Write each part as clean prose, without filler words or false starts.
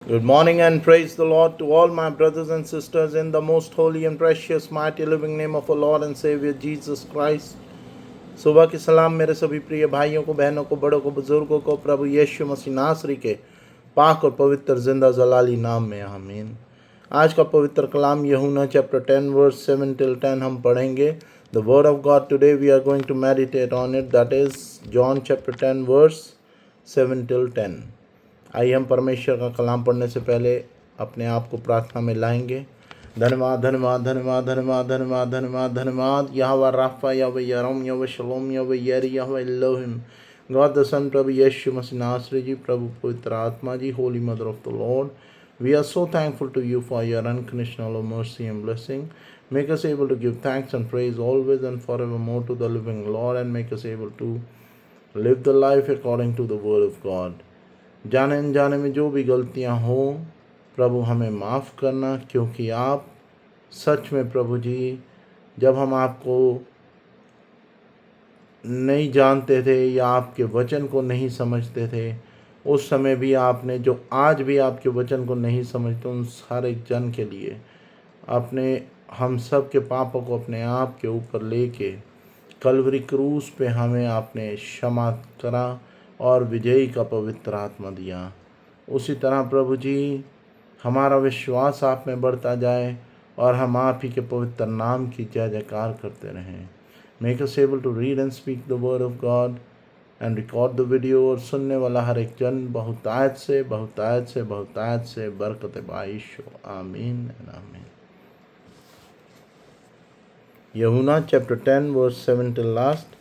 Good morning and praise the Lord to all my brothers and sisters in the most holy and precious mighty living name of our Lord and Savior Jesus Christ. सुबह की सलाम मेरे सभी प्रिय भाइयों को, बहनों को, बड़ों को, बुजुर्गों को प्रभु यीशु मसीह नासरी के पाक और पवित्र जिंदा जलाली नाम में आमीन। आज का पवित्र कलाम यूहन्ना चैप्टर 10 वर्स 7 till 10 हम पढ़ेंगे। The word of God today we are going to meditate on it, that is John chapter 10 verse 7 till 10। आइए हम परमेश्वर का कलाम पढ़ने से पहले अपने आप को प्रार्थना में लाएंगे। धन्यवाद धन्यवाद धन्यवाद धन्यवाद धन्यवाद धन्यवाद धन्यवाद यहोवा राफा, यहोवा यरम, Jehovah Shalom, Jehovah Jireh, Jehovah Elohim, God the Son, प्रभु यीशु मसीह नासरी जी, प्रभु पवित्र आत्मा जी, holy mother of the lord, we are so thankful to you for your unconditional mercy and blessing. Make us able to give thanks and praise always and forevermore to the living Lord, and make us able to live the life according to the word of God. जाने अनजाने में जो भी गलतियां हो प्रभु हमें माफ़ करना, क्योंकि आप सच में प्रभु जी, जब हम आपको नहीं जानते थे या आपके वचन को नहीं समझते थे, उस समय भी आपने, जो आज भी आपके वचन को नहीं समझते, उन सारे जन के लिए आपने हम सब के पापों को अपने आप के ऊपर लेके कलवरी क्रूस पे हमें आपने क्षमा करा और विजयी का पवित्र आत्मा दिया। उसी तरह प्रभु जी, हमारा विश्वास आप में बढ़ता जाए और हम आप ही के पवित्र नाम की जय जयकार करते रहें। Make us able to read and speak the word of God and record the video, और सुनने वाला हर एक जन बहुतायत से बहुतायत से बहुतायत से बरकत बाइश हो। आमीन एंड आमीन। यूहन्ना चैप्टर 10 वर्स 7 till लास्ट।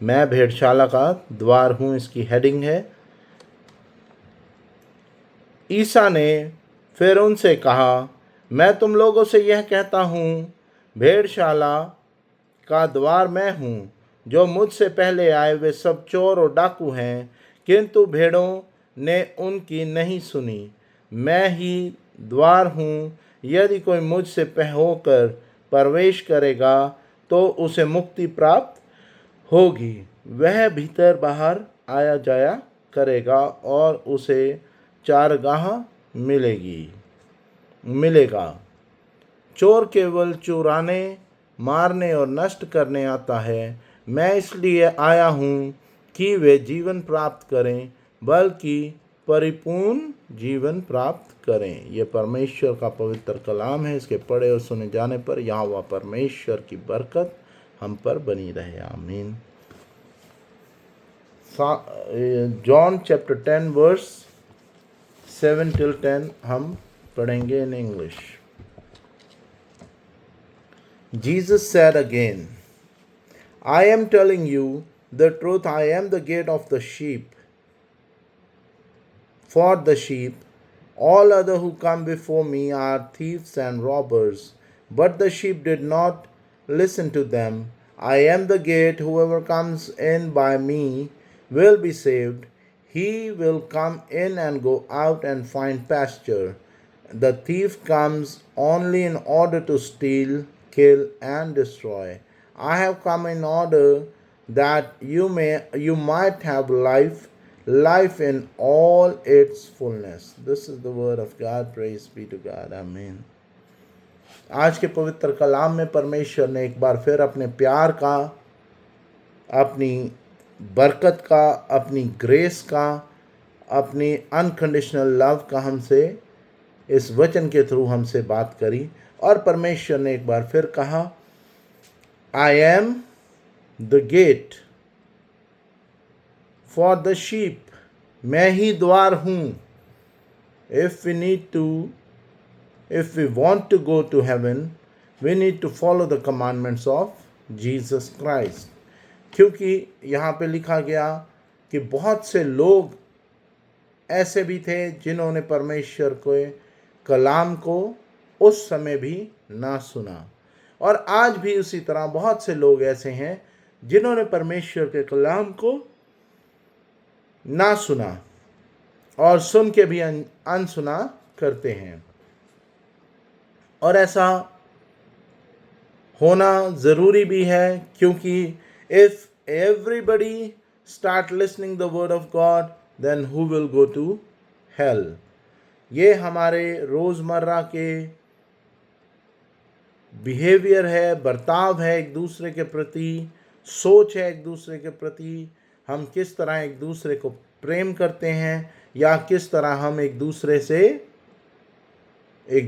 मैं भेड़शाला का द्वार हूँ, इसकी हेडिंग है। ईसा ने फिर उनसे कहा, मैं तुम लोगों से यह कहता हूँ, भेड़शाला का द्वार मैं हूँ। जो मुझसे पहले आए वे सब चोर और डाकू हैं, किंतु भेड़ों ने उनकी नहीं सुनी। मैं ही द्वार हूँ। यदि कोई मुझसे होकर प्रवेश करेगा तो उसे मुक्ति प्राप्त होगी। वह भीतर बाहर आया जाया करेगा और उसे चारगाह मिलेगा। चोर केवल चुराने, मारने और नष्ट करने आता है। मैं इसलिए आया हूँ कि वे जीवन प्राप्त करें, बल्कि परिपूर्ण जीवन प्राप्त करें। यह परमेश्वर का पवित्र कलाम है। इसके पढ़े और सुने जाने पर यहोवा परमेश्वर की बरकत हम पर बनी रहे। आमीन। जॉन चैप्टर 10 वर्स 7 till 10 हम पढ़ेंगे in English. Jesus said again, I am telling you the truth, I am the gate of the sheep. For the sheep, all other who come before me are thieves and robbers, but the sheep did not listen to them. I am the gate, whoever comes in by me will be saved. He will come in and go out and find pasture. The thief comes only in order to steal, kill, and destroy. I have come in order that you might have life in all its fullness. This is the word of God. Praise be to God. Amen. आज के पवित्र कलाम में परमेश्वर ने एक बार फिर अपने प्यार का, अपनी बरकत का, अपनी ग्रेस का, अपनी अनकंडीशनल लव का हमसे इस वचन के थ्रू हमसे बात करी। और परमेश्वर ने एक बार फिर कहा, आई am the get for the sheep. मैं ही द्वार हूँ। If we want to go to heaven, we need to follow the commandments of Jesus Christ. क्योंकि यहाँ पे लिखा गया कि बहुत से लोग ऐसे भी थे जिन्होंने परमेश्वर के कलाम को उस समय भी ना सुना, और आज भी उसी तरह बहुत से लोग ऐसे हैं जिन्होंने परमेश्वर के कलाम को ना सुना और सुन के भी अनसुना करते हैं। और ऐसा होना ज़रूरी भी है, क्योंकि if everybody start listening the word of God, then who will go to hell? ये हमारे रोज़मर्रा के बिहेवियर है, बर्ताव है एक दूसरे के प्रति, सोच है एक दूसरे के प्रति, हम किस तरह एक दूसरे को प्रेम करते हैं या किस तरह हम एक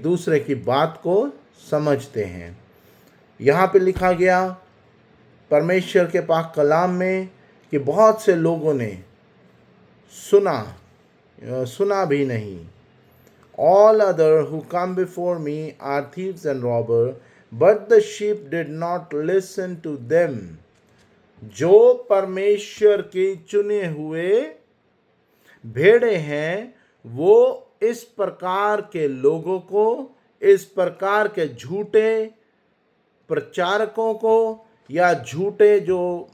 दूसरे की बात को समझते हैं। यहाँ पे लिखा गया परमेश्वर के पाक कलाम में कि बहुत से लोगों ने सुना भी नहीं। All other who come before me are thieves and robbers, but the sheep did not listen to them. जो परमेश्वर के चुने हुए भेड़े हैं वो इस प्रकार के लोगों को, इस प्रकार के झूठे प्रचारकों को या झूठे जो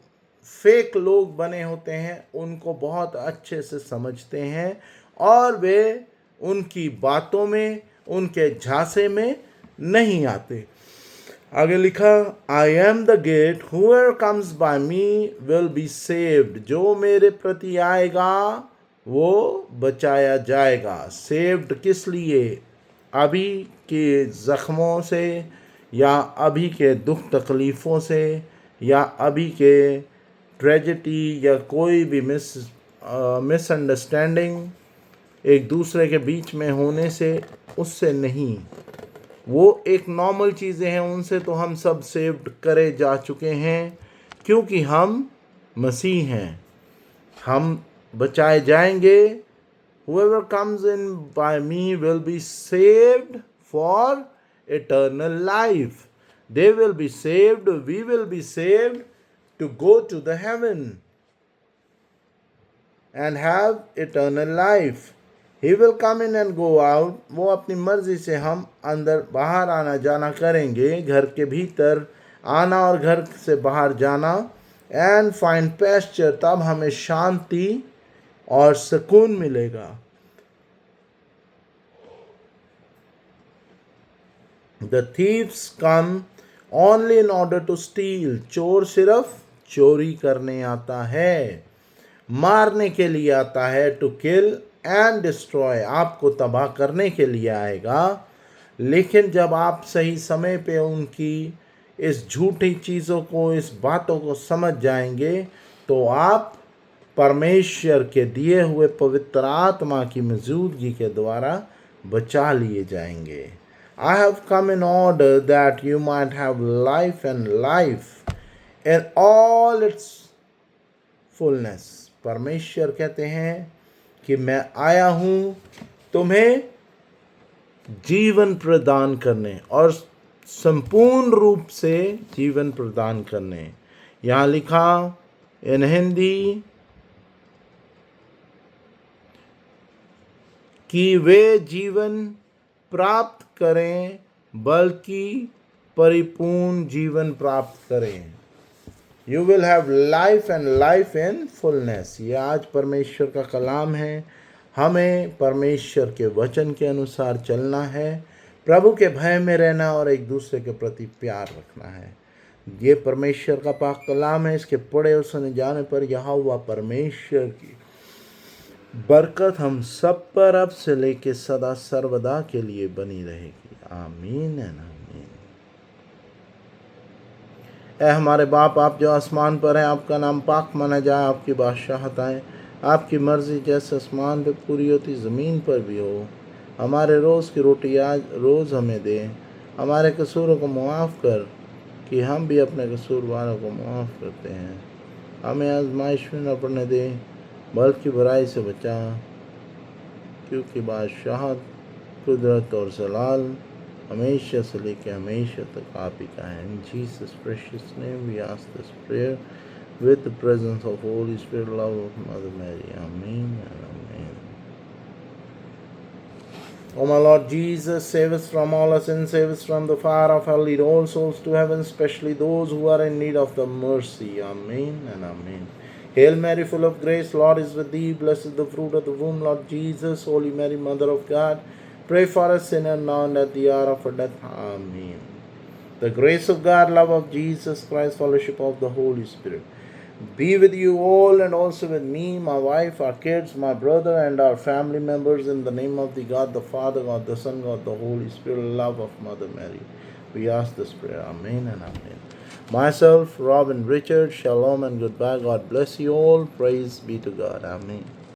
फेक लोग बने होते हैं उनको बहुत अच्छे से समझते हैं और वे उनकी बातों में, उनके झांसे में नहीं आते। आगे लिखा, I am the gate, whoever comes by me will be saved. जो मेरे प्रति आएगा वो बचाया जाएगा। सेव्ड किस लिए? अभी के ज़ख्मों से या अभी के दुख तकलीफ़ों से या अभी के ट्रेजेडी या कोई भी मिसअंडरस्टैंडिंग एक दूसरे के बीच में होने से, उससे नहीं। वो एक नॉर्मल चीज़ें हैं, उनसे तो हम सब सेव्ड करे जा चुके हैं क्योंकि हम मसीह हैं, हम बचाए जाएंगे। Whoever comes in by me will be saved for eternal life. They will be saved, we will be saved to go to the heaven and have eternal life. He will come in and go out. वो अपनी मर्जी से हम अंदर बाहर आना जाना करेंगे, घर के भीतर आना और घर से बाहर जाना। and find pasture, तब हमें शांति और सुकून मिलेगा। The thieves come only in order to steal. चोर सिर्फ चोरी करने आता है, मारने के लिए आता है। to kill and destroy, आपको तबाह करने के लिए आएगा। लेकिन जब आप सही समय पे उनकी इस झूठी चीज़ों को, इस बातों को समझ जाएंगे तो आप परमेश्वर के दिए हुए पवित्र आत्मा की मौजूदगी के द्वारा बचा लिए जाएंगे। I have come in order that you might have life and life in all its fullness. परमेश्वर कहते हैं कि मैं आया हूँ तुम्हें जीवन प्रदान करने और संपूर्ण रूप से जीवन प्रदान करने। यहाँ लिखा इन हिंदी कि वे जीवन प्राप्त करें, बल्कि परिपूर्ण जीवन प्राप्त करें। You will have life and life in fullness. ये आज परमेश्वर का कलाम है। हमें परमेश्वर के वचन के अनुसार चलना है, प्रभु के भय में रहना और एक दूसरे के प्रति प्यार रखना है। ये परमेश्वर का पाक कलाम है। इसके पढ़े और सुने जाने पर यहोवा परमेश्वर की बरकत हम सब पर अब से लेके सदा सर्वदा के लिए बनी रहेगी। आमीन एंड आमीन। ऐ हमारे बाप, आप जो आसमान पर हैं, आपका नाम पाक माना जाए, आपकी बादशाहत आए, आपकी मर्ज़ी जैसे आसमान पे पूरी होती ज़मीन पर भी हो। हमारे रोज़ की रोटी आज रोज़ हमें दे, हमारे कसूरों को मुआफ़ कर कि हम भी अपने कसूरवारों को मुआफ़ करते हैं। हमें आज़माइश में न पड़ने दे, बल्कि बुराई से बचा, क्योंकि बादशाहत, कुदरत और जलाल हमेशा से लेकर हमेशा तक आप ही का है। In Jesus' precious name we ask this prayer with the presence of Holy Spirit, love of Mother Mary. Amen and amen. O my Lord Jesus, save us from all our sins, save us from the fire of hell, lead all souls to heaven, especially those who are in need of the mercy. Amen and amen. Hail Mary, full of grace, Lord is with thee. Blessed is the fruit of the womb, Lord Jesus. Holy Mary, Mother of God, pray for us sinners now and at the hour of our death. Amen. The grace of God, love of Jesus Christ, fellowship of the Holy Spirit be with you all and also with me, my wife, our kids, my brother, and our family members in the name of the God the Father, God the Son, God the Holy Spirit, love of Mother Mary. We ask this prayer. Amen and amen. Myself, Robin Richard, shalom and goodbye. God bless you all. Praise be to God. Amen.